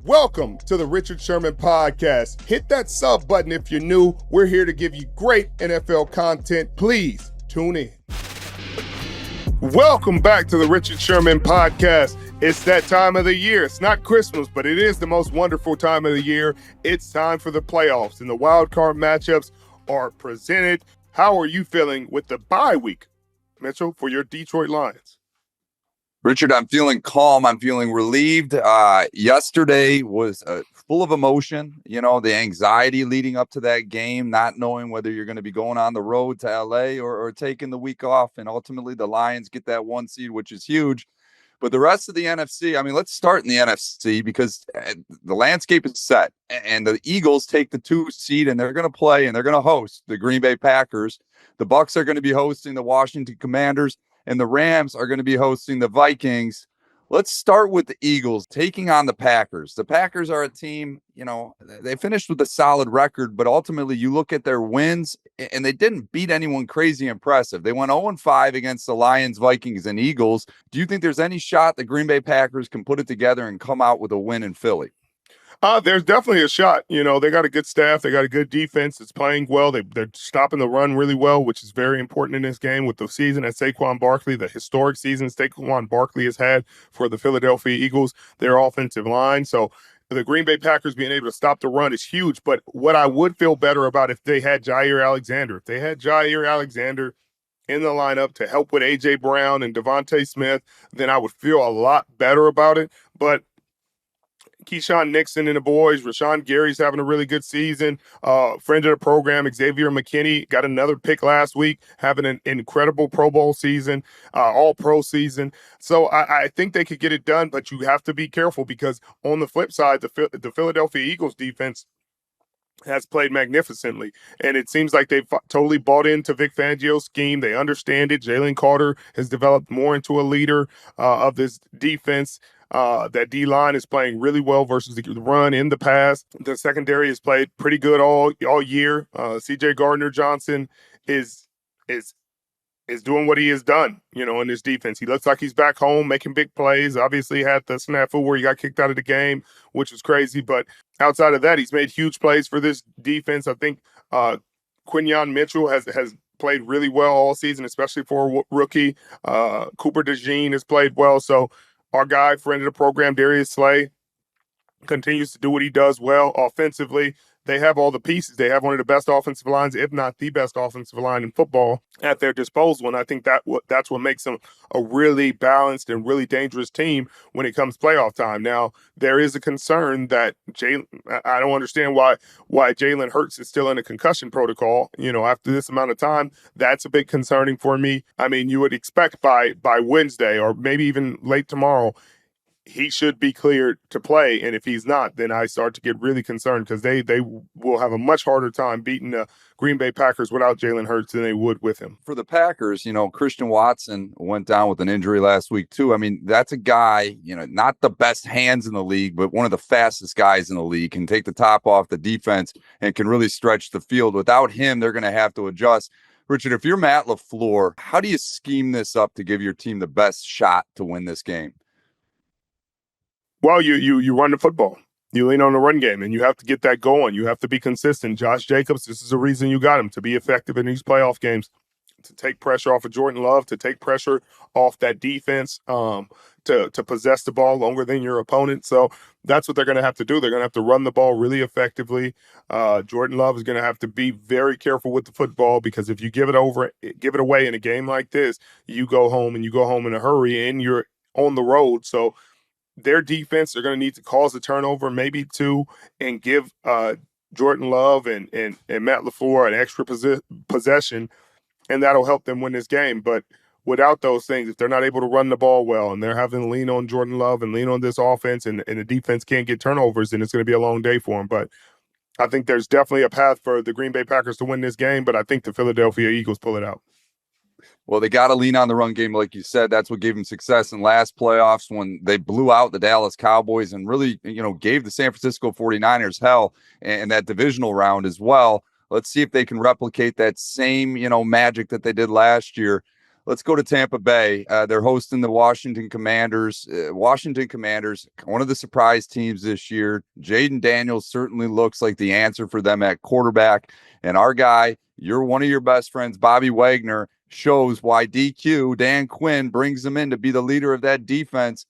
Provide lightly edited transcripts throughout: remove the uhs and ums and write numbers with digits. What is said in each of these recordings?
Welcome to the Richard Sherman Podcast. Hit that sub button if you're new. We're here to give you great NFL content. Please tune in. Welcome back to the Richard Sherman Podcast. It's that time of the year. It's not Christmas, but it is the most wonderful time of the year. It's time for the playoffs, and the wild card matchups are presented. How are you feeling with the bye week, Mitchell, for your Detroit Lions? Richard, I'm feeling calm. I'm feeling relieved. Yesterday was full of emotion. You know, the anxiety leading up to that game, not knowing whether you're going to be going on the road to LA or taking the week off. And ultimately, the Lions get that 1 seed, which is huge. But the rest of the NFC, I mean, let's start in the NFC because the landscape is set. And the Eagles take the 2 seed, and they're going to play, and they're going to host the Green Bay Packers. The Bucs are going to be hosting the Washington Commanders. And the Rams are going to be hosting the Vikings. Let's start with the Eagles taking on the Packers. The Packers are a team, you know, they finished with a solid record, but ultimately you look at their wins and they didn't beat anyone crazy impressive. They went 0-5 against the Lions, Vikings, and Eagles. Do you think there's any shot the Green Bay Packers can put it together and come out with a win in Philly? There's definitely a shot. You know, they got a good staff. They got a good defense that's playing well. They're stopping the run really well, which is very important in this game with the season that Saquon Barkley, the historic season Saquon Barkley has had for the Philadelphia Eagles, their offensive line. So the Green Bay Packers being able to stop the run is huge. But what I would feel better about if they had Jair Alexander, in the lineup to help with A.J. Brown and Devontae Smith, then I would feel a lot better about it. But Keyshawn Nixon and the boys, Rashawn Gary's having a really good season. Friend of the program, Xavier McKinney, got another pick last week, having an incredible Pro Bowl season, all-pro season. So I think they could get it done, but you have to be careful because on the flip side, the Philadelphia Eagles defense has played magnificently. And it seems like they've totally bought into Vic Fangio's scheme. They understand it. Jalen Carter has developed more into a leader of this defense. That D-line is playing really well versus the run in the past. The secondary has played pretty good all year. C.J. Gardner-Johnson is doing what he has done, you know, in this defense. He looks like he's back home making big plays. Obviously had the snafu where he got kicked out of the game, which was crazy. But outside of that, he's made huge plays for this defense. I think Quinyon Mitchell has played really well all season, especially for a rookie. Cooper DeJean has played well. So our guy, friend of the program, Darius Slay, continues to do what he does well offensively. They have all the pieces. They have one of the best offensive lines, if not the best offensive line in football at their disposal. And I think that's what makes them a really balanced and really dangerous team when it comes playoff time. Now, there is a concern that I don't understand why Jalen Hurts is still in a concussion protocol. You know, after this amount of time, that's a bit concerning for me. I mean, you would expect by Wednesday or maybe even late tomorrow, he should be cleared to play, and if he's not, then I start to get really concerned because they will have a much harder time beating the Green Bay Packers without Jalen Hurts than they would with him. For the Packers, you know, Christian Watson went down with an injury last week too. I mean, that's a guy, you know, not the best hands in the league, but one of the fastest guys in the league, can take the top off the defense and can really stretch the field. Without him, they're going to have to adjust. Richard, if you're Matt LaFleur, how do you scheme this up to give your team the best shot to win this game? Well, you run the football. You lean on the run game, and you have to get that going. You have to be consistent. Josh Jacobs, this is the reason you got him, to be effective in these playoff games, to take pressure off of Jordan Love, to take pressure off that defense, to possess the ball longer than your opponent. So that's what they're going to have to do. They're going to have to run the ball really effectively. Jordan Love is going to have to be very careful with the football because if you give it away in a game like this, you go home in a hurry, and you're on the road. So their defense, they're going to need to cause a turnover, maybe 2, and give Jordan Love and Matt LaFleur an extra possession, and that'll help them win this game. But without those things, if they're not able to run the ball well and they're having to lean on Jordan Love and lean on this offense and the defense can't get turnovers, then it's going to be a long day for them. But I think there's definitely a path for the Green Bay Packers to win this game, but I think the Philadelphia Eagles pull it out. Well, they got to lean on the run game, like you said. That's what gave them success in last playoffs when they blew out the Dallas Cowboys and really, you know, gave the San Francisco 49ers hell in that divisional round as well. Let's see if they can replicate that same, you know, magic that they did last year. Let's go to Tampa Bay. They're hosting the Washington Commanders. Washington Commanders, one of the surprise teams this year. Jayden Daniels certainly looks like the answer for them at quarterback. And our guy, you're one of your best friends, Bobby Wagner, shows why DQ, Dan Quinn, brings him in to be the leader of that defense.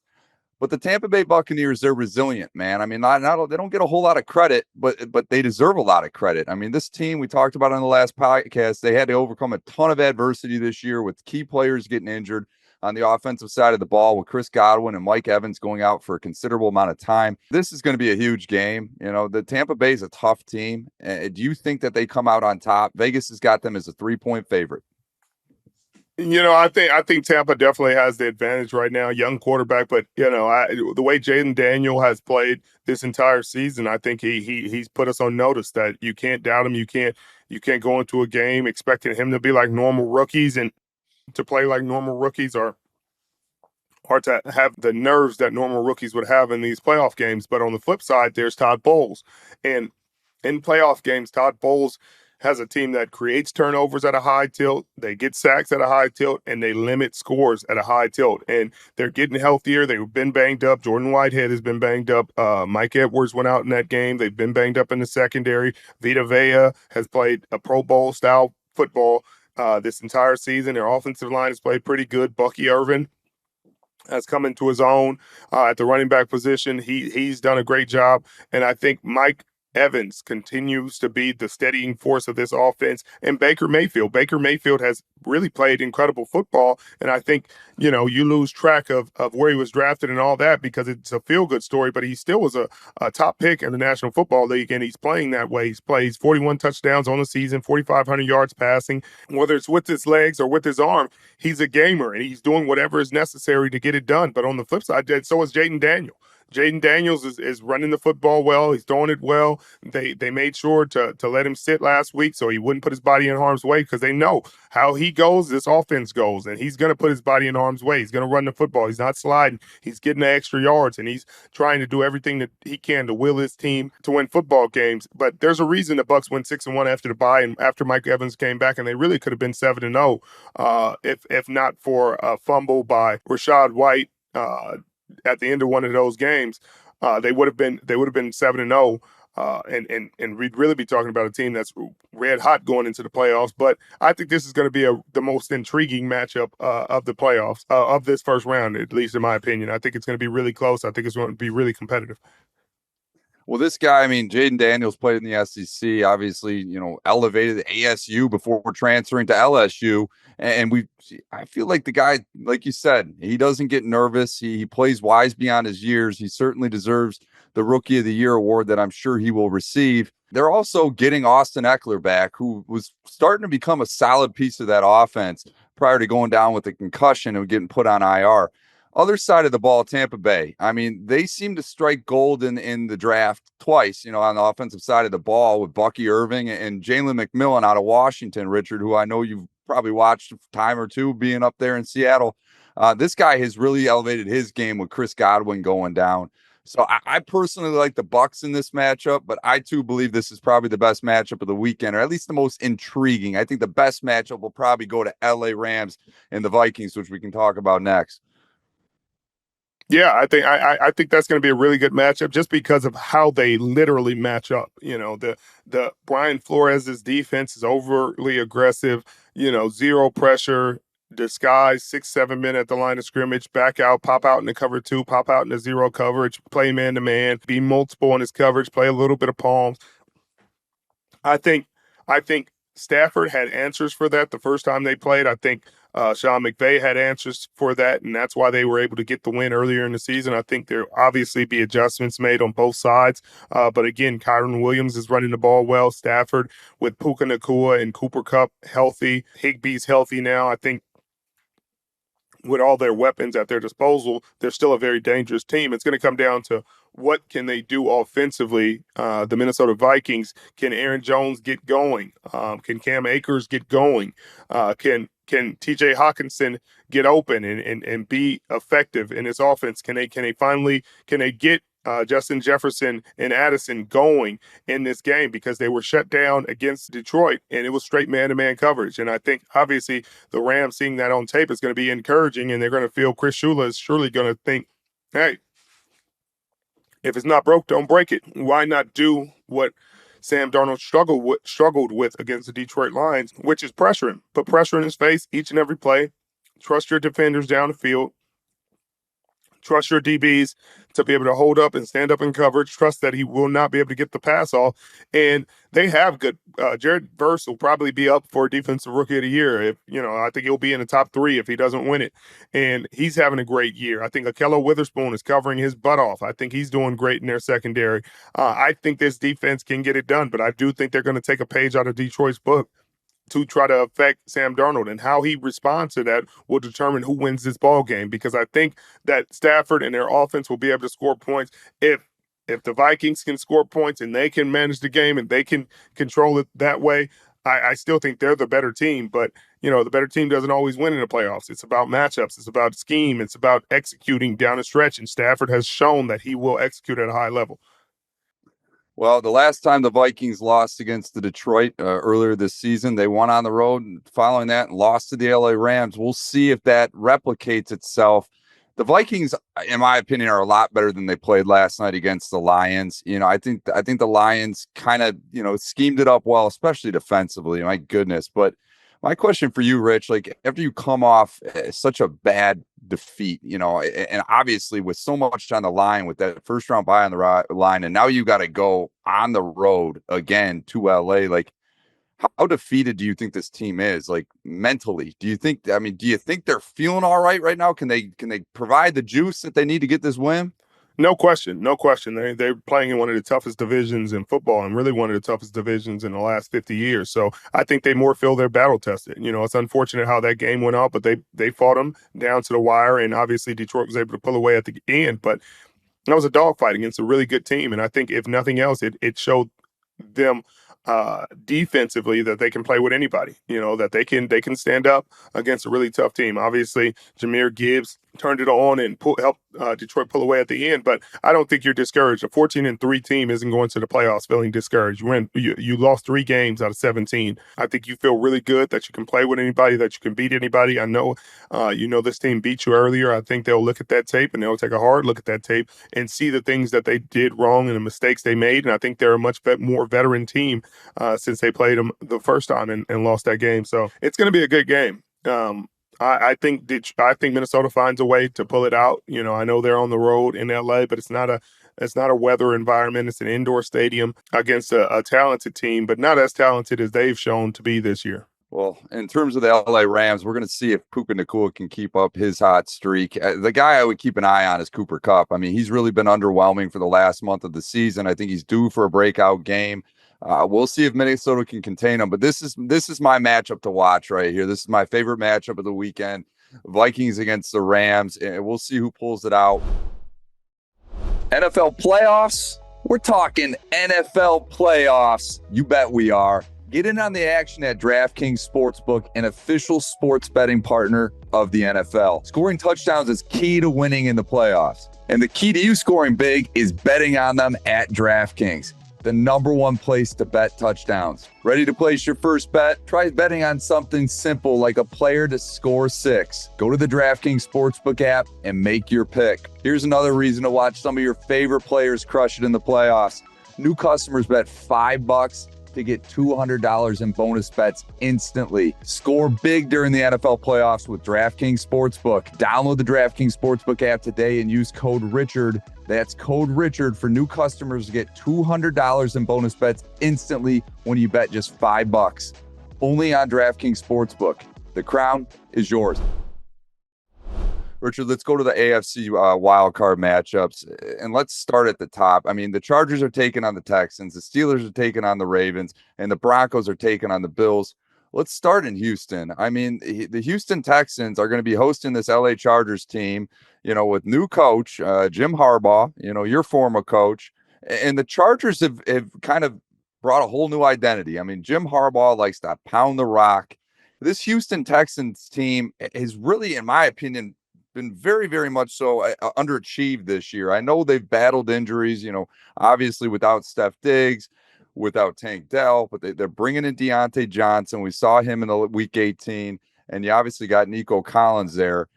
But the Tampa Bay Buccaneers, they're resilient, man. I mean, not they don't get a whole lot of credit, but they deserve a lot of credit. I mean, this team, we talked about on the last podcast, they had to overcome a ton of adversity this year with key players getting injured on the offensive side of the ball, with Chris Godwin and Mike Evans going out for a considerable amount of time. This is going to be a huge game. You know, the Tampa Bay is a tough team. Do you think that they come out on top? Vegas has got them as a 3-point favorite. I think Tampa definitely has the advantage right now. Young quarterback, but the way Jayden Daniel has played this entire season, I think he's put us on notice that you can't doubt him. You can't go into a game expecting him to be like normal rookies and to play like normal rookies or to have the nerves that normal rookies would have in these playoff games. But on the flip side, there's Todd Bowles, and in playoff games, Todd Bowles has a team that creates turnovers at a high tilt, they get sacks at a high tilt, and they limit scores at a high tilt. And they're getting healthier. They've been banged up. Jordan Whitehead has been banged up. Mike Edwards went out in that game. They've been banged up in the secondary. Vita Vea has played a Pro Bowl style football this entire season. Their offensive line has played pretty good. Bucky Irvin has come into his own at the running back position. He's done a great job. And I think Mike Evans continues to be the steadying force of this offense, and Baker Mayfield. Baker Mayfield has really played incredible football, and I think, you lose track of where he was drafted and all that because it's a feel-good story, but he still was a top pick in the National Football League, and he's playing that way. He's plays 41 touchdowns on the season, 4,500 yards passing. Whether it's with his legs or with his arm, he's a gamer, and he's doing whatever is necessary to get it done. But on the flip side, so is Jayden Daniels. Jayden Daniels is running the football well. He's throwing it well. They made sure to let him sit last week so he wouldn't put his body in harm's way because they know how he goes, this offense goes, and he's going to put his body in harm's way. He's going to run the football. He's not sliding. He's getting the extra yards, and he's trying to do everything that he can to will his team to win football games. But there's a reason the Bucs went 6-1 after the bye and after Mike Evans came back, and they really could have been 7-0 if not for a fumble by Rachaad White at the end of one of those games. They would have been 7-0, and we'd really be talking about a team that's red hot going into the playoffs. But I think this is going to be the most intriguing matchup of the playoffs of this first round, at least in my opinion. I think it's going to be really close. I think it's going to be really competitive. Well, this guy, I mean, Jayden Daniels played in the SEC, obviously, elevated the ASU before transferring to LSU. And I feel like the guy, like you said, he doesn't get nervous. He plays wise beyond his years. He certainly deserves the Rookie of the Year award that I'm sure he will receive. They're also getting Austin Eckler back, who was starting to become a solid piece of that offense prior to going down with a concussion and getting put on IR. Other side of the ball, Tampa Bay. I mean, they seem to strike gold in the draft twice, on the offensive side of the ball with Bucky Irving and Jalen McMillan out of Washington, Richard, who I know you've probably watched a time or two being up there in Seattle. This guy has really elevated his game with Chris Godwin going down. So I personally like the Bucs in this matchup, but I too believe this is probably the best matchup of the weekend, or at least the most intriguing. I think the best matchup will probably go to LA Rams and the Vikings, which we can talk about next. Yeah, I think that's going to be a really good matchup just because of how they literally match up. The Brian Flores' defense is overly aggressive. Zero pressure, disguise, 6-7 men at the line of scrimmage, back out, pop out in the cover two, pop out in the zero coverage, play man to man, be multiple in his coverage, play a little bit of palms. I think Stafford had answers for that the first time they played. I think Sean McVay had answers for that, and that's why they were able to get the win earlier in the season. I think there'll obviously be adjustments made on both sides. But again, Kyron Williams is running the ball well. Stafford with Puka Nacua and Cooper Kupp healthy. Higbee's healthy now. I think with all their weapons at their disposal, they're still a very dangerous team. It's going to come down to what can they do offensively. The Minnesota Vikings, can Aaron Jones get going? Can Cam Akers get going? Can TJ Hawkinson get open and be effective in his offense? Can they get Justin Jefferson and Addison going in this game because they were shut down against Detroit, and it was straight man-to-man coverage. And I think, obviously, the Rams seeing that on tape is going to be encouraging, and they're going to feel Chris Shula is surely going to think, hey, if it's not broke, don't break it. Why not do what Sam Darnold struggled with against the Detroit Lions, which is pressure him. Put pressure in his face each and every play. Trust your defenders down the field. Trust your DBs to be able to hold up and stand up in coverage. Trust that he will not be able to get the pass off. And they have good. Jared Verse will probably be up for Defensive Rookie of the Year. If I think he'll be in the top 3 if he doesn't win it. And he's having a great year. I think Akello Witherspoon is covering his butt off. I think he's doing great in their secondary. I think this defense can get it done, but I do think they're going to take a page out of Detroit's book to try to affect Sam Darnold, and how he responds to that will determine who wins this ball game. Because I think that Stafford and their offense will be able to score points if the Vikings can score points and they can manage the game and they can control it that way. I still think they're the better team, but the better team doesn't always win in the playoffs. It's about matchups. It's about scheme. It's about executing down the stretch, and Stafford has shown that he will execute at a high level. Well, the last time the Vikings lost against the Detroit earlier this season, they won on the road. Following that, and lost to the LA Rams. We'll see if that replicates itself. The Vikings, in my opinion, are a lot better than they played last night against the Lions. I think the Lions kind of schemed it up well, especially defensively. My goodness, but my question for you, Rich, like after you come off such a bad defeat, and obviously with so much on the line with that first round bye on the line, and now you got to go on the road again to LA, like how defeated do you think this team is, like mentally? Do you think they're feeling all right now? Can they provide the juice that they need to get this win? No question. They're playing in one of the toughest divisions in football, and really one of the toughest divisions in the last 50 years. So I think they more feel they're battle tested. It's unfortunate how that game went out, but they fought them down to the wire, and obviously Detroit was able to pull away at the end. But that was a dogfight against a really good team, and I think if nothing else, it showed them defensively that they can play with anybody. That they can stand up against a really tough team. Obviously, Jahmyr Gibbs turned it on and helped Detroit pull away at the end. But I don't think you're discouraged. A 14-3 team isn't going to the playoffs feeling discouraged. You lost 3 games out of 17. I think you feel really good that you can play with anybody, that you can beat anybody. I know, this team beat you earlier. I think they'll look at that tape and they'll take a hard look at that tape and see the things that they did wrong and the mistakes they made. And I think they're a much more veteran team since they played them the first time and lost that game. So it's going to be a good game. I think Minnesota finds a way to pull it out. I know they're on the road in LA, but it's not a weather environment. It's an indoor stadium against a talented team, but not as talented as they've shown to be this year. Well, in terms of the LA Rams, we're going to see if Puka Nacua can keep up his hot streak. The guy I would keep an eye on is Cooper Kupp. I mean, he's really been underwhelming for the last month of the season. I think he's due for a breakout game. We'll see if Minnesota can contain him, but this is my matchup to watch right here. This is my favorite matchup of the weekend. Vikings against the Rams, and we'll see who pulls it out. NFL playoffs? We're talking NFL playoffs. You bet we are. Get in on the action at DraftKings Sportsbook, an official sports betting partner of the NFL. Scoring touchdowns is key to winning in the playoffs, and the key to you scoring big is betting on them at DraftKings, the #1 place to bet touchdowns. Ready to place your first bet? Try betting on something simple like a player to score 6. Go to the DraftKings Sportsbook app and make your pick. Here's another reason to watch some of your favorite players crush it in the playoffs. New customers bet $5 to get $200 in bonus bets instantly. Score big during the NFL playoffs with DraftKings Sportsbook. Download the DraftKings Sportsbook app today and use code Richard. That's code Richard for new customers to get $200 in bonus bets instantly when you bet just $5. Only on DraftKings Sportsbook. The crown is yours. Richard, let's go to the AFC wildcard matchups, and let's start at the top. I mean, the Chargers are taking on the Texans, the Steelers are taking on the Ravens, and the Broncos are taking on the Bills. Let's start in Houston. I mean, the Houston Texans are going to be hosting this LA Chargers team, with new coach, Jim Harbaugh, your former coach. And the Chargers have kind of brought a whole new identity. I mean, Jim Harbaugh likes to pound the rock. This Houston Texans team is really, in my opinion, been very, very much so underachieved this year. I know they've battled injuries, obviously without Steph Diggs, without Tank Dell, but they're bringing in Deontay Johnson. We saw him in the week 18, and you obviously got Nico Collins there.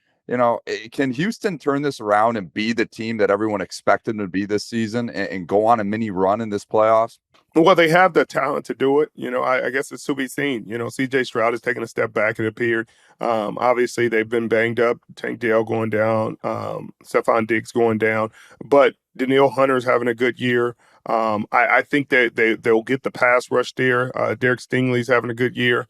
Can Houston turn this around and be the team that everyone expected them to be this season and go on a mini run in this playoffs? Well, they have the talent to do it. I guess it's to be seen. CJ Stroud has taken a step back, it appeared. Obviously, they've been banged up. Tank Dell going down, Stephon Diggs going down. But Danielle Hunter's having a good year. I think that they'll get the pass rush there. Derek Stingley's having a good year.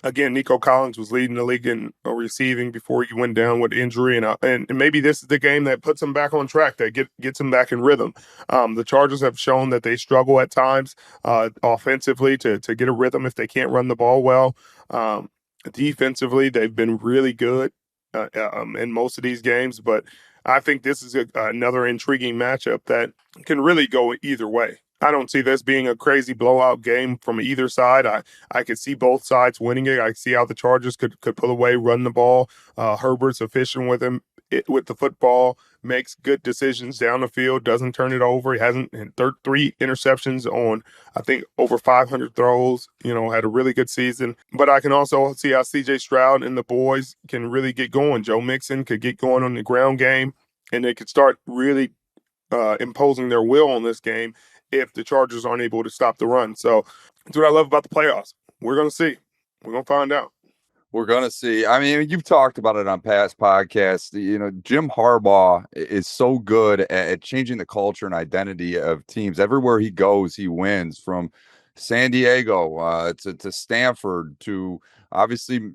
Again, Nico Collins was leading the league in receiving before he went down with injury, and maybe this is the game that puts him back on track, that gets him back in rhythm. The Chargers have shown that they struggle at times offensively to get a rhythm if they can't run the ball well. Defensively, they've been really good in most of these games, but I think this is another intriguing matchup that can really go either way. I don't see this being a crazy blowout game from either side. I could see both sides winning it. I see how the Chargers could pull away, run the ball. Herbert's efficient with with the football, makes good decisions down the field, doesn't turn it over. He hasn't had 3 interceptions on, I think, over 500 throws. Had a really good season. But I can also see how C.J. Stroud and the boys can really get going. Joe Mixon could get going on the ground game, and they could start really imposing their will on this game if the Chargers aren't able to stop the run. So that's what I love about the playoffs. We're going to see. We're going to find out. We're going to see. I mean, you've talked about it on past podcasts. Jim Harbaugh is so good at changing the culture and identity of teams. Everywhere he goes, he wins, from San Diego to Stanford to obviously,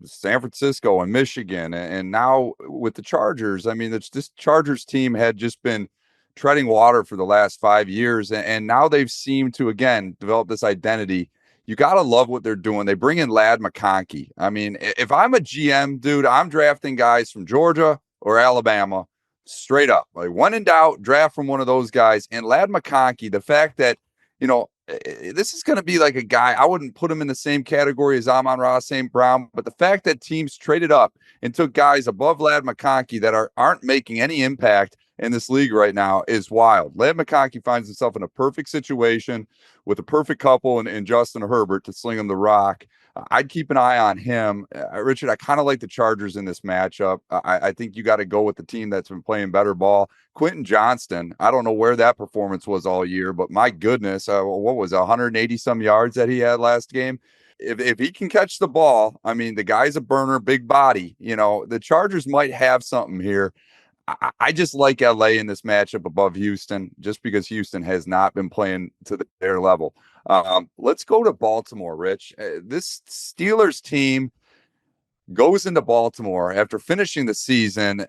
San Francisco and Michigan. And now with the Chargers, I mean, this Chargers team had just been treading water for the last 5 years. And now they've seemed to, again, develop this identity. You got to love what they're doing. They bring in Ladd McConkey. I mean, if I'm a GM, dude, I'm drafting guys from Georgia or Alabama straight up. Like, when in doubt, draft from one of those guys. And Ladd McConkey, the fact that, this is going to be like a guy, I wouldn't put him in the same category as Amon-Ra St. Brown, but the fact that teams traded up and took guys above Ladd McConkey that aren't making any impact in this league right now is wild. Ladd McConkey finds himself in a perfect situation with a perfect couple in Justin Herbert to sling him the rock. I'd keep an eye on him. Richard, I kind of like the Chargers in this matchup. I think you got to go with the team that's been playing better ball. Quentin Johnston, I don't know where that performance was all year, but my goodness, what was it, 180 some yards that he had last game? If he can catch the ball, I mean, the guy's a burner, big body. The Chargers might have something here. I just like LA in this matchup above Houston, just because Houston has not been playing to their level. Let's go to Baltimore, Rich. This Steelers team goes into Baltimore after finishing the season,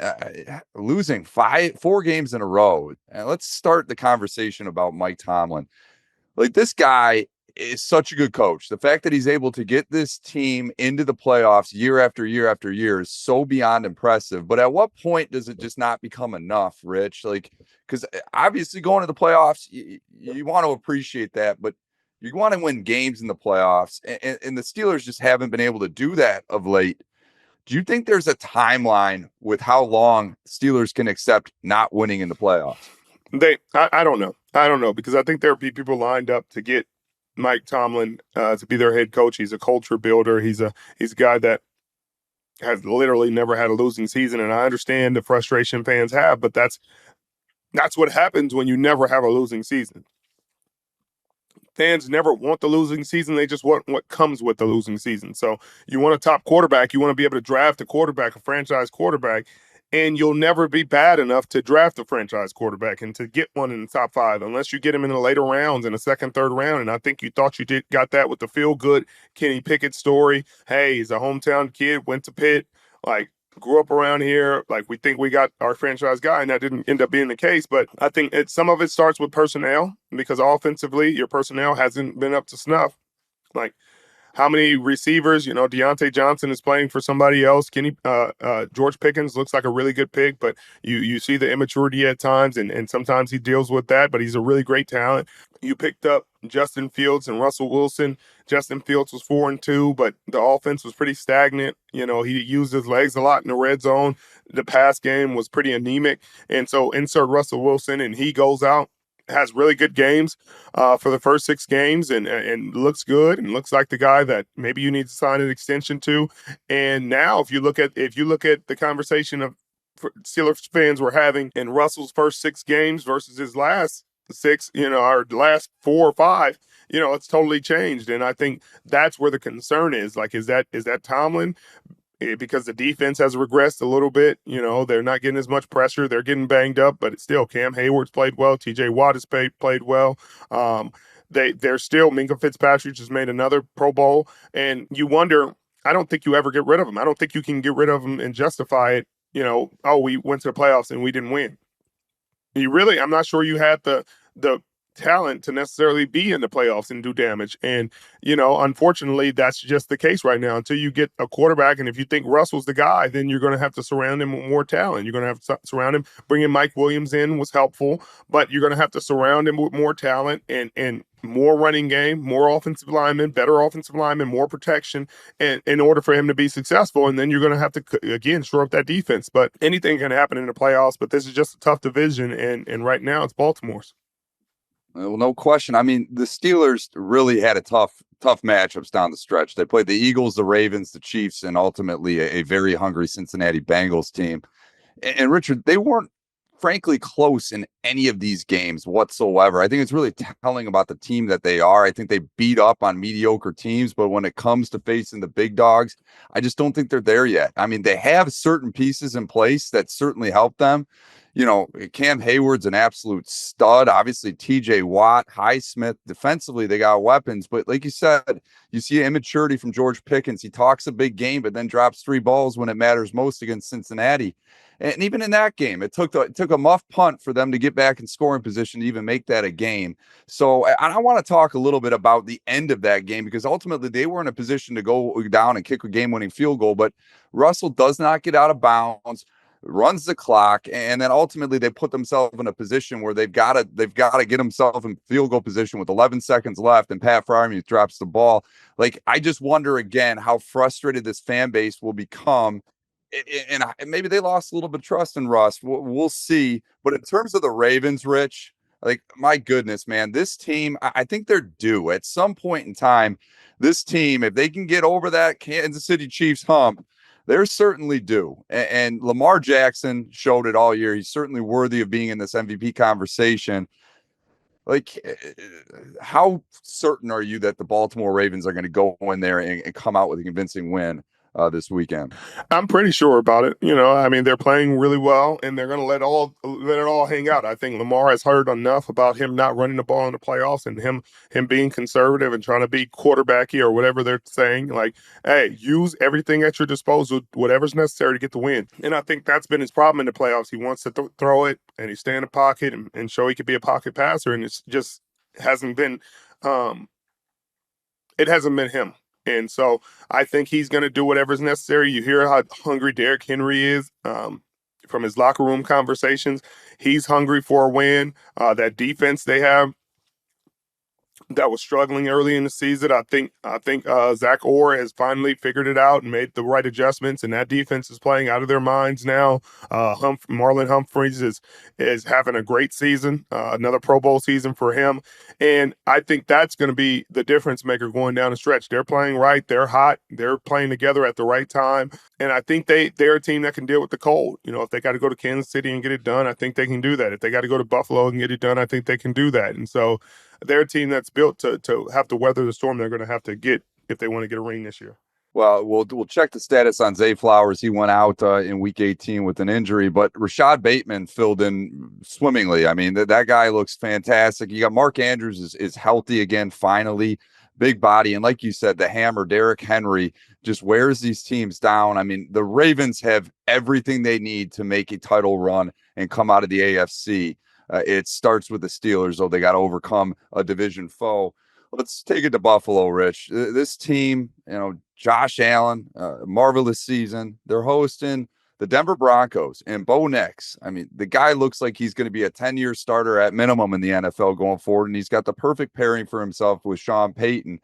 losing 4 games in a row. And let's start the conversation about Mike Tomlin. Like, this guy is such a good coach. The fact that he's able to get this team into the playoffs year after year after year is so beyond impressive. But at what point does it just not become enough, Rich? Like, because obviously going to the playoffs, you want to appreciate that, but you want to win games in the playoffs. And the Steelers just haven't been able to do that of late. Do you think there's a timeline with how long Steelers can accept not winning in the playoffs? I don't know. I don't know, because I think there are people lined up to get Mike Tomlin to be their head coach. He's a culture builder. He's a guy that has literally never had a losing season, and I understand the frustration fans have, but that's what happens when you never have a losing season. Fans never want the losing season. They just want what comes with the losing season. So you want a top quarterback. You want to be able to draft a franchise quarterback, and you'll never be bad enough to draft a franchise quarterback and to get one in the top 5 unless you get him in the later rounds, in the second, third round. And I think you thought you got that with the feel-good Kenny Pickett story. Hey, he's a hometown kid, went to Pitt, grew up around here. We think we got our franchise guy, and that didn't end up being the case. But I think some of it starts with personnel, because offensively, your personnel hasn't been up to snuff. how many receivers? Deontay Johnson is playing for somebody else. George Pickens looks like a really good pick, but you see the immaturity at times, and sometimes he deals with that. But he's a really great talent. You picked up Justin Fields and Russell Wilson. Justin Fields was 4-2, but the offense was pretty stagnant. He used his legs a lot in the red zone. The pass game was pretty anemic, and so insert Russell Wilson, and he goes out, has really good games for the first 6 games, and looks good, and looks like the guy that maybe you need to sign an extension to. And now, if you look at the conversation of Steelers fans were having in Russell's first 6 games versus his last 6, or last 4 or 5, it's totally changed. And I think that's where the concern is. Like, is that Tomlin? Because the defense has regressed a little bit. They're not getting as much pressure. They're getting banged up, but it's still Cam Hayward's played well. TJ Watt has played well. They're still Minka Fitzpatrick just made another Pro Bowl, and you wonder. I don't think you ever get rid of him. I don't think you can get rid of him and justify it. Oh, we went to the playoffs and we didn't win. I'm not sure you had the talent to necessarily be in the playoffs and do damage. And, unfortunately, that's just the case right now until you get a quarterback. And if you think Russell's the guy, then you're going to have to surround him with more talent. You're going to have to surround him. Bringing Mike Williams in was helpful, but you're going to have to surround him with more talent and more running game, more offensive linemen, better offensive linemen, more protection, and in order for him to be successful. And then you're going to have to, again, shore up that defense. But anything can happen in the playoffs, but this is just a tough division. And right now it's Baltimore's. Well, no question. I mean, the Steelers really had a tough matchups down the stretch. They played the Eagles, the Ravens, the Chiefs, and ultimately a very hungry Cincinnati Bengals team. And Richard, they weren't frankly close in any of these games whatsoever. I think it's really telling about the team that they are. I think they beat up on mediocre teams, but when it comes to facing the big dogs, I just don't think they're there yet. I mean, they have certain pieces in place that certainly help them. Cam Hayward's an absolute stud. Obviously, TJ Watt, Highsmith, defensively, they got weapons. But like you said, you see immaturity from George Pickens. He talks a big game, but then drops 3 balls when it matters most against Cincinnati. And even in that game, it took a muff punt for them to get back in scoring position to even make that a game. So I want to talk a little bit about the end of that game, because ultimately they were in a position to go down and kick a game-winning field goal. But Russell does not get out of bounds, runs the clock, and then ultimately they put themselves in a position where they've got to get themselves in field goal position with 11 seconds left, and Pat Freiermuth drops the ball. Like, I just wonder again how frustrated this fan base will become. And maybe they lost a little bit of trust in Russ. We'll see. But in terms of the Ravens, Rich, like, my goodness, man, this team, I think they're due at some point in time. This team, if they can get over that Kansas City Chiefs hump, they're certainly due. And Lamar Jackson showed it all year. He's certainly worthy of being in this MVP conversation. Like, how certain are you that the Baltimore Ravens are going to go in there and come out with a convincing win this weekend? I'm pretty sure about it. I mean, they're playing really well, and they're going to let it all hang out. I think Lamar has heard enough about him not running the ball in the playoffs, and him being conservative and trying to be quarterbacky or whatever they're saying. Like, hey, use everything at your disposal, whatever's necessary to get the win. And I think that's been his problem in the playoffs. He wants to throw it, and he stay in the pocket and show he could be a pocket passer, and it's just hasn't been. It hasn't been him. And so I think he's going to do whatever's necessary. You hear how hungry Derrick Henry is from his locker room conversations. He's hungry for a win. That defense they have that was struggling early in the season, I think Zach Orr has finally figured it out and made the right adjustments, and that defense is playing out of their minds now. Marlon Humphreys is having a great season, another Pro Bowl season for him, and I think that's going to be the difference maker going down the stretch. They're playing right, they're hot, they're playing together at the right time, and I think they're a team that can deal with the cold. If they got to go to Kansas City and get it done, I think they can do that. If they got to go to Buffalo and get it done, I think they can do that. And so they're a team that's built to have to weather the storm they're going to have to get if they want to get a ring this year. Well, we'll check the status on Zay Flowers. He went out in Week 18 with an injury, but Rashad Bateman filled in swimmingly. I mean, that guy looks fantastic. You got Mark Andrews is healthy again, finally. Big body. And like you said, the hammer, Derrick Henry, just wears these teams down. I mean, the Ravens have everything they need to make a title run and come out of the AFC. It starts with the Steelers, though. They got to overcome a division foe. Let's take it to Buffalo, Rich. This team, Josh Allen, marvelous season. They're hosting the Denver Broncos and Bo Nix. I mean, the guy looks like he's going to be a 10-year starter at minimum in the NFL going forward, and he's got the perfect pairing for himself with Sean Payton.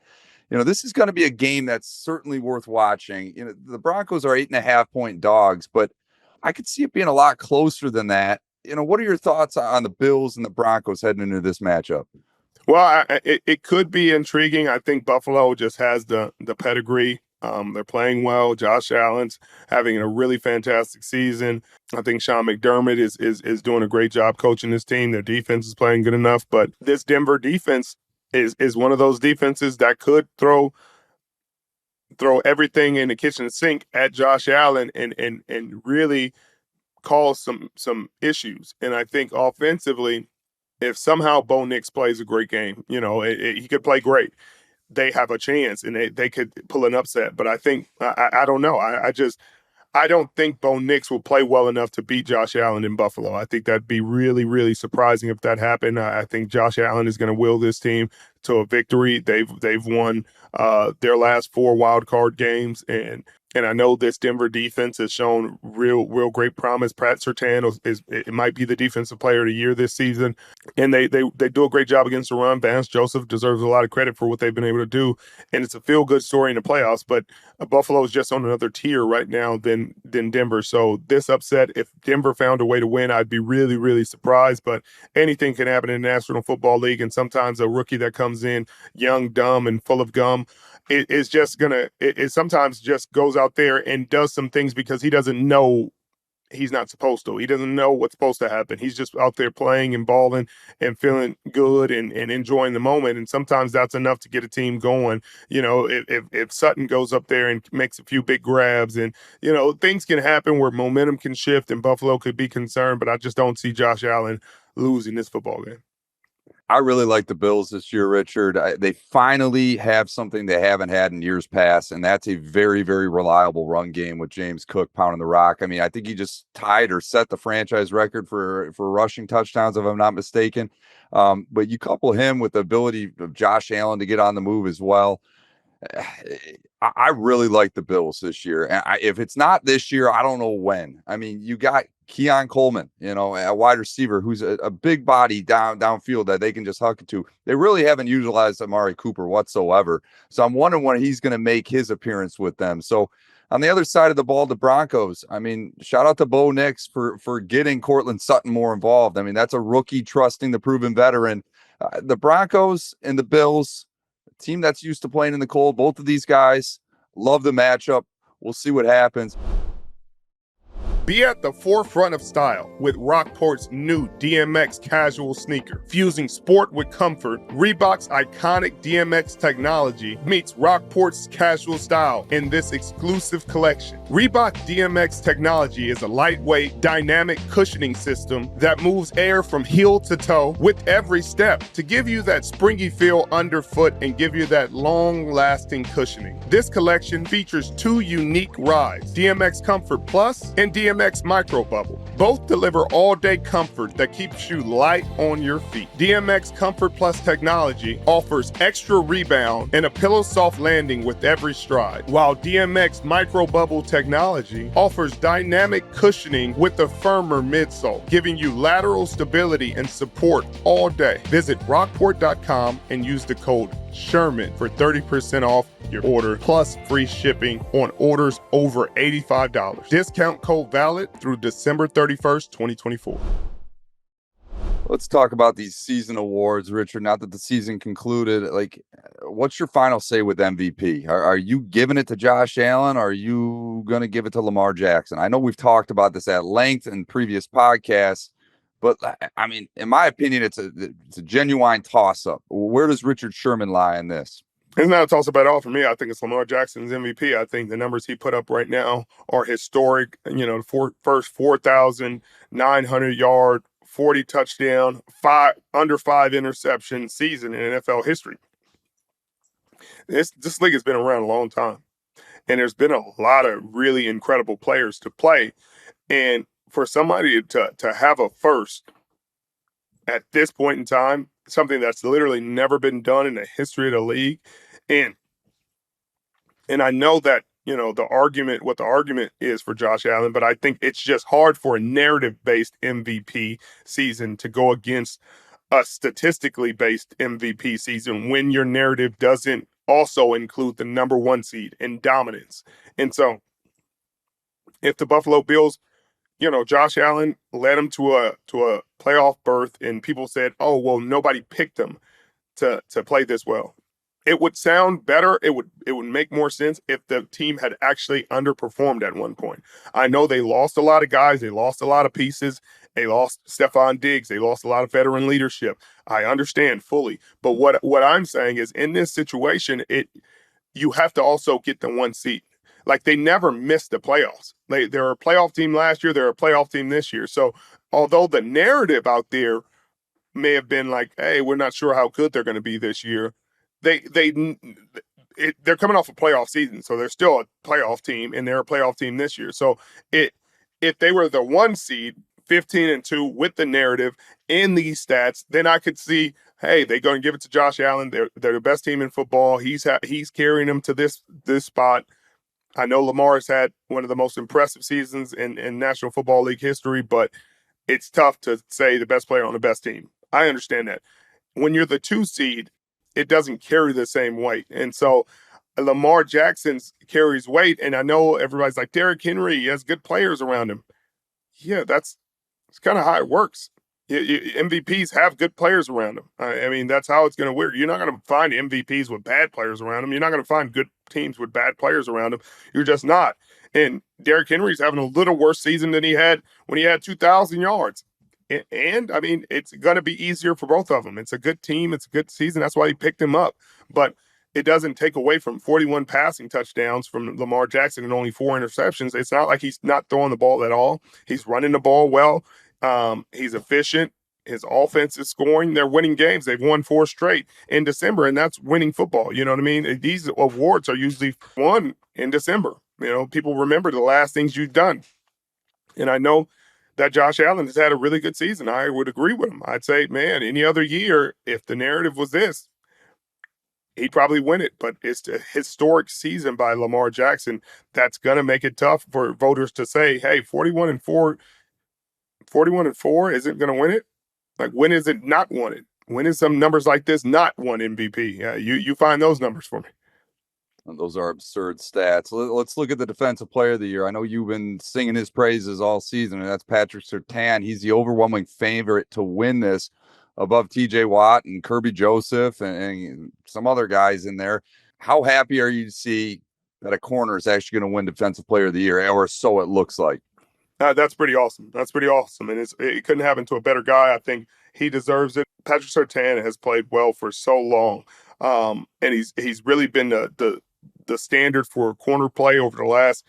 This is going to be a game that's certainly worth watching. The Broncos are 8.5-point dogs, but I could see it being a lot closer than that. What are your thoughts on the Bills and the Broncos heading into this matchup? Well, it could be intriguing. I think Buffalo just has the pedigree. They're playing well. Josh Allen's having a really fantastic season. I think Sean McDermott is doing a great job coaching this team. Their defense is playing good enough, but this Denver defense is one of those defenses that could throw everything in the kitchen sink at Josh Allen and really cause some issues. And I think offensively, if somehow Bo Nix plays a great game, he could play great. They have a chance and they could pull an upset. But I think I don't know. I don't think Bo Nix will play well enough to beat Josh Allen in Buffalo. I think that'd be really, really surprising if that happened. I think Josh Allen is going to will this team to a victory. They've won their last 4 wild card games, and I know this Denver defense has shown real great promise. Pat Surtain it might be the defensive player of the year this season, and they do a great job against the run. Vance Joseph deserves a lot of credit for what they've been able to do, and it's a feel good story in the playoffs. But Buffalo is just on another tier right now than Denver. So this upset, if Denver found a way to win, I'd be really, really surprised. But anything can happen in the National Football League, and sometimes a rookie that comes in young, dumb, and full of gum is just it sometimes just goes out there and does some things because he doesn't know he's not supposed to. He doesn't know what's supposed to happen. He's just out there playing and balling and feeling good and enjoying the moment. And sometimes that's enough to get a team going. If Sutton goes up there and makes a few big grabs and, things can happen where momentum can shift and Buffalo could be concerned, but I just don't see Josh Allen losing this football game. I really like the Bills this year, Richard. They finally have something they haven't had in years past, and that's a very, very reliable run game with James Cook pounding the rock. I mean, I think he just tied or set the franchise record for rushing touchdowns, if I'm not mistaken. But you couple him with the ability of Josh Allen to get on the move as well. I really like the Bills this year. And if it's not this year, I don't know when. I mean, you got Keon Coleman, a wide receiver who's a big body downfield that they can just huck it to. They really haven't utilized Amari Cooper whatsoever. So I'm wondering when he's going to make his appearance with them. So on the other side of the ball, the Broncos, I mean, shout out to Bo Nix for getting Cortland Sutton more involved. I mean, that's a rookie trusting the proven veteran. The Broncos and the Bills, team that's used to playing in the cold. Both of these guys love the matchup. We'll see what happens. Be at the forefront of style with Rockport's new DMX casual sneaker. Fusing sport with comfort, Reebok's iconic DMX technology meets Rockport's casual style in this exclusive collection. Reebok DMX technology is a lightweight, dynamic cushioning system that moves air from heel to toe with every step to give you that springy feel underfoot and give you that long-lasting cushioning. This collection features 2 unique rides, DMX Comfort Plus and DMX Micro Bubble. Both deliver all-day comfort that keeps you light on your feet. DMX Comfort Plus technology offers extra rebound and a pillow-soft landing with every stride, while DMX Micro Bubble technology offers dynamic cushioning with a firmer midsole, giving you lateral stability and support all day. Visit rockport.com and use the code Sherman for 30% off your order plus free shipping on orders over $85. Discount code valid through December 31st, 2024. Let's talk about these season awards, Richard. Not that the season concluded. What's your final say with MVP? Are you giving it to Josh Allen? Or are you going to give it to Lamar Jackson? I know we've talked about this at length in previous podcasts, but I mean, in my opinion, it's a genuine toss-up. Where does Richard Sherman lie in this? It's not a toss-up at all for me. I think it's Lamar Jackson's MVP. I think the numbers he put up right now are historic. First 4,900-yard, 40 touchdown, under 5 interception season in NFL history. This league has been around a long time, and there's been a lot of really incredible players to play. And for somebody to have a first at this point in time, something that's literally never been done in the history of the league. And I know that, what the argument is for Josh Allen, but I think it's just hard for a narrative-based MVP season to go against a statistically based MVP season when your narrative doesn't also include the number one seed in dominance. And so if the Buffalo Bills, Josh Allen led them to a playoff berth and people said, "Oh, well, nobody picked them to play this well." It would sound better. It would make more sense if the team had actually underperformed at one point. I know they lost a lot of guys. They lost a lot of pieces. They lost Stephon Diggs. They lost a lot of veteran leadership. I understand fully. But what I'm saying is in this situation, you have to also get the one seed. Like they never missed the playoffs. They're a playoff team last year. They're a playoff team this year. So although the narrative out there may have been like, hey, we're not sure how good they're going to be this year, they're coming off a playoff season, so they're still a playoff team, and they're a playoff team this year. So if they were the one seed, 15-2 with the narrative in these stats, then I could see, hey, they're going to give it to Josh Allen. They're the best team in football. He's carrying them to this spot. I know Lamar has had one of the most impressive seasons in National Football League history, but it's tough to say the best player on the best team. I understand that. When you're the 2 seed, it doesn't carry the same weight. And so Lamar Jackson's carries weight. And I know everybody's like, Derrick Henry, he has good players around him. Yeah, it's kind of how it works. MVPs have good players around them. I mean, that's how it's going to work. You're not going to find MVPs with bad players around them. You're not going to find good teams with bad players around them. You're just not. And Derrick Henry's having a little worse season than he had when he had 2,000 yards. And I mean, it's going to be easier for both of them. It's a good team. It's a good season. That's why he picked him up. But it doesn't take away from 41 passing touchdowns from Lamar Jackson and only 4 interceptions. It's not like he's not throwing the ball at all. He's running the ball well. He's efficient. His offense is scoring. They're winning games. They've won 4 straight in December, and that's winning football. You know what I mean? These awards are usually won in December. People remember the last things you've done. And I know that Josh Allen has had a really good season. I would agree with him. I'd say, man, any other year, if the narrative was this, he'd probably win it. But it's a historic season by Lamar Jackson that's going to make it tough for voters to say, hey, 41-4 isn't going to win it. Like, when is it not won it? When is some numbers like this not won MVP? You find those numbers for me. Those are absurd stats. Let's look at the defensive player of the year. I know you've been singing his praises all season, and that's Patrick Surtain. He's the overwhelming favorite to win this above TJ Watt and Kirby Joseph and some other guys in there. How happy are you to see that a corner is actually going to win defensive player of the year, or so it looks like? That's pretty awesome. That's pretty awesome. And it couldn't happen to a better guy. I think he deserves it. Patrick Surtain has played well for so long. And he's really been the standard for corner play over the last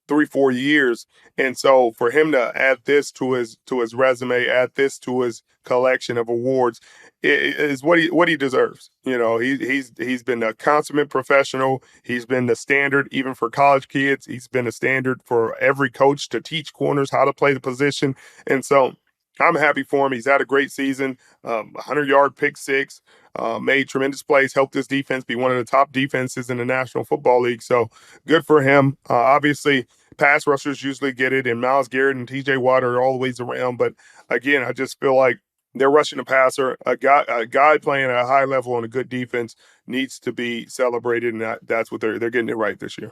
3-4 years. And so for him to add this to his resume, add this to his collection of awards, is what he deserves. He's been a consummate professional. He's been the standard even for college kids. He's been a standard for every coach to teach corners how to play the position. And so I'm happy for him. He's had a great season, 100-yard pick six, made tremendous plays, helped his defense be one of the top defenses in the National Football League. So good for him. Obviously, pass rushers usually get it, and Myles Garrett and TJ Watt are always around. But again, I just feel like they're rushing the passer. A guy playing at a high level on a good defense needs to be celebrated, and that's what they're getting it right this year.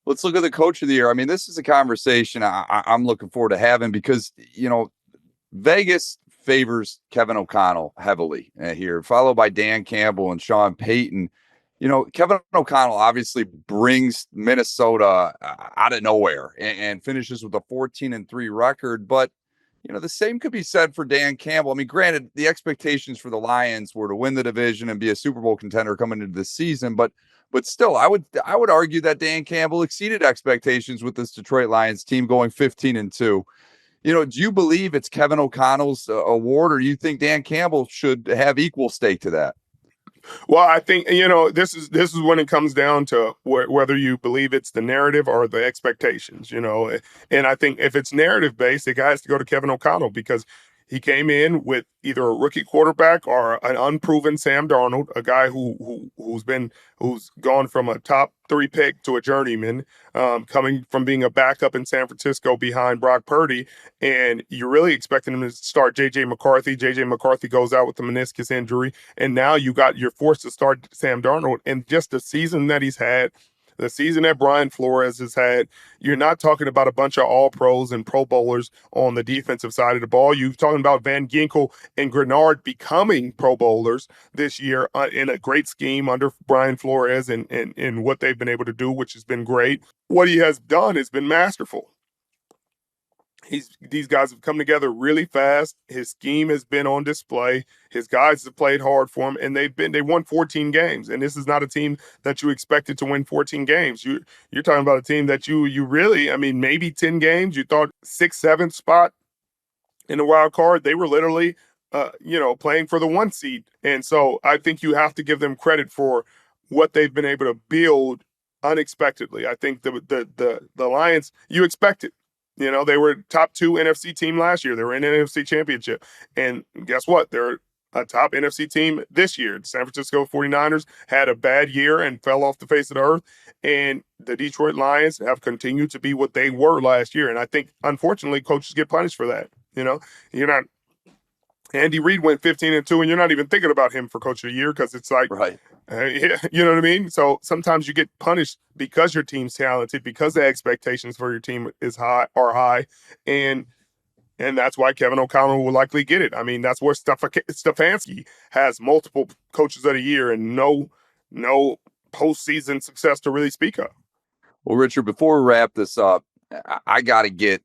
Let's look at the coach of the year. I mean, this is a conversation I'm looking forward to having because, Vegas favors Kevin O'Connell heavily here, followed by Dan Campbell and Sean Payton. Kevin O'Connell obviously brings Minnesota out of nowhere and finishes with a 14-3 record. But, the same could be said for Dan Campbell. I mean, granted, the expectations for the Lions were to win the division and be a Super Bowl contender coming into the season. But still, I would argue that Dan Campbell exceeded expectations with this Detroit Lions team going 15-2. Do you believe it's Kevin O'Connell's award, or do you think Dan Campbell should have equal stake to that? Well, I think, this is when it comes down to whether you believe it's the narrative or the expectations, and I think if it's narrative based, it has to go to Kevin O'Connell because He came in with either a rookie quarterback or an unproven Sam Darnold, a guy who's gone from a top 3 pick to a journeyman, coming from being a backup in San Francisco behind Brock Purdy, and you're really expecting him to start J.J. McCarthy. J.J. McCarthy goes out with a meniscus injury, and now you're forced to start Sam Darnold. And just the season that he's had, the season that Brian Flores has had, you're not talking about a bunch of all-pros and pro bowlers on the defensive side of the ball. You're talking about Van Ginkel and Grenard becoming pro bowlers this year in a great scheme under Brian Flores and what they've been able to do, which has been great. What he has done has been masterful. These guys have come together really fast. His scheme has been on display. His guys have played hard for him, and they won 14 games. And this is not a team that you expected to win 14 games. You're talking about a team that you really, I mean, maybe 10 games. You thought 6th, 7th spot in the wild card. They were literally, playing for the 1 seed. And so I think you have to give them credit for what they've been able to build unexpectedly. I think the Lions, you expect it. They were top 2 NFC team last year. They were in an NFC championship. And guess what? They're a top NFC team this year. The San Francisco 49ers had a bad year and fell off the face of the earth. And the Detroit Lions have continued to be what they were last year. And I think, unfortunately, coaches get punished for that. You're not – Andy Reid went 15-2, and you're not even thinking about him for coach of the year because it's like – Right. You know what I mean? So sometimes you get punished because your team's talented, because the expectations for your team are high, and that's why Kevin O'Connell will likely get it. I mean, that's where Stefanski has multiple coaches of the year and no postseason success to really speak of. Well, Richard, before we wrap this up, I got to get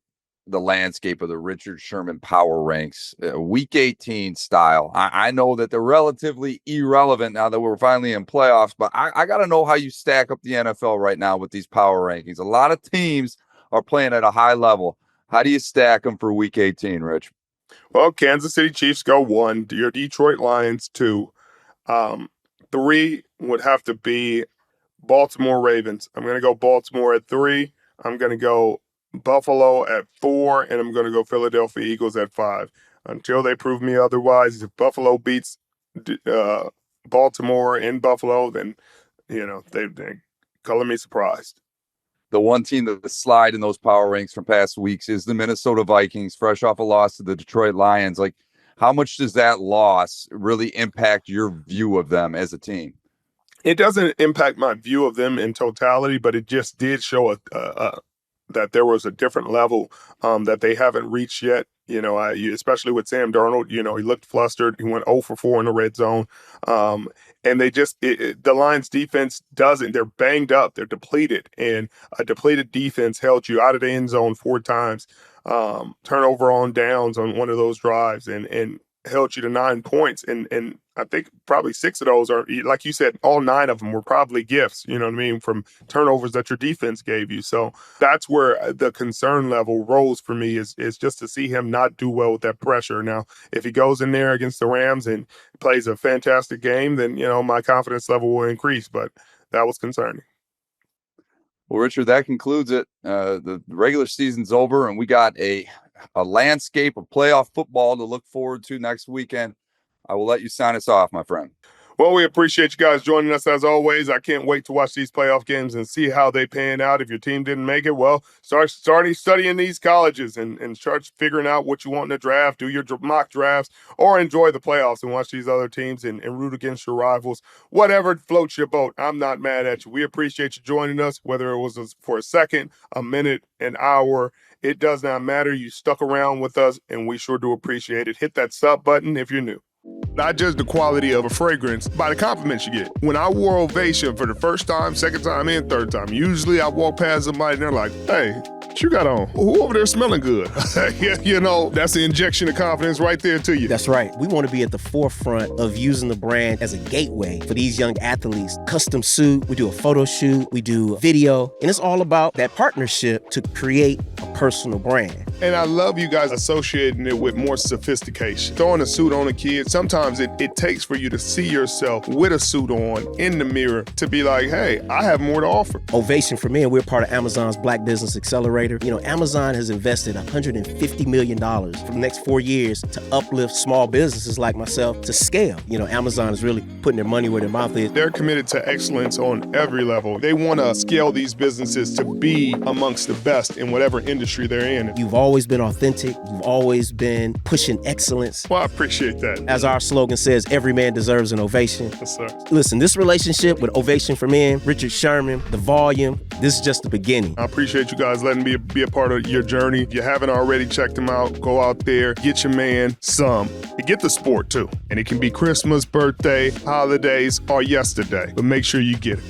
the landscape of the Richard Sherman power ranks, week 18 style. I know that they're relatively irrelevant now that we're finally in playoffs, but I got to know how you stack up the NFL right now with these power rankings. A lot of teams are playing at a high level. How do you stack them for week 18, Rich? Well, Kansas City Chiefs go 1, your Detroit Lions 2. 3 would have to be Baltimore Ravens. I'm going to go Baltimore at 3. I'm going to go Buffalo at 4, and I'm going to go Philadelphia Eagles at 5. Until they prove me otherwise, if Buffalo beats Baltimore in Buffalo, then, they color me surprised. The one team that slide in those power ranks from past weeks is the Minnesota Vikings, fresh off a loss to the Detroit Lions. Like, how much does that loss really impact your view of them as a team? It doesn't impact my view of them in totality, but it just did show that there was a different level that they haven't reached yet. Especially with Sam Darnold, he looked flustered. He went 0 for 4 in the red zone. And they just, the Lions defense doesn't. They're banged up. They're depleted. And a depleted defense held you out of the end zone 4 times, turnover on downs on one of those drives, and held you to 9 points. And I think probably 6 of those are, like you said, all 9 of them were probably gifts, from turnovers that your defense gave you. So that's where the concern level rose for me is just to see him not do well with that pressure. Now, if he goes in there against the Rams and plays a fantastic game, then, my confidence level will increase. But that was concerning. Well, Richard, that concludes it. The regular season's over, and we got a landscape of playoff football to look forward to next weekend. I will let you sign us off, my friend. Well, we appreciate you guys joining us as always. I can't wait to watch these playoff games and see how they pan out. If your team didn't make it, well, start studying these colleges and start figuring out what you want in the draft. Do your mock drafts or enjoy the playoffs and watch these other teams and root against your rivals. Whatever floats your boat, I'm not mad at you. We appreciate you joining us, whether it was for a second, a minute, an hour. It does not matter. You stuck around with us, and we sure do appreciate it. Hit that sub button if you're new. I judge the quality of a fragrance by the compliments you get. When I wore Ovation for the first time, second time, and third time, usually I walk past somebody and they're like, hey, what you got on? Who over there smelling good? That's the injection of confidence right there to you. That's right. We want to be at the forefront of using the brand as a gateway for these young athletes. Custom suit, we do a photo shoot, we do a video, and it's all about that partnership to create a personal brand. And I love you guys associating it with more sophistication. Throwing a suit on a kid, sometimes it takes for you to see yourself with a suit on in the mirror to be like, hey, I have more to offer. Ovation for Men, we're part of Amazon's Black Business Accelerator. You know, Amazon has invested $150 million for the next 4 years to uplift small businesses like myself to scale. You know, Amazon is really putting their money where their mouth is. They're committed to excellence on every level. They want to scale these businesses to be amongst the best in whatever industry they're in. You've always been authentic. You've always been pushing excellence. Well, I appreciate that. As our slogan says, every man deserves an ovation. Yes, sir. Listen, this relationship with Ovation for Men, Richard Sherman, the volume, this is just the beginning. I appreciate you guys letting me be a part of your journey. If you haven't already checked them out, go out there, get your man some. And get the sport too. And it can be Christmas, birthday, holidays, or yesterday. But make sure you get it.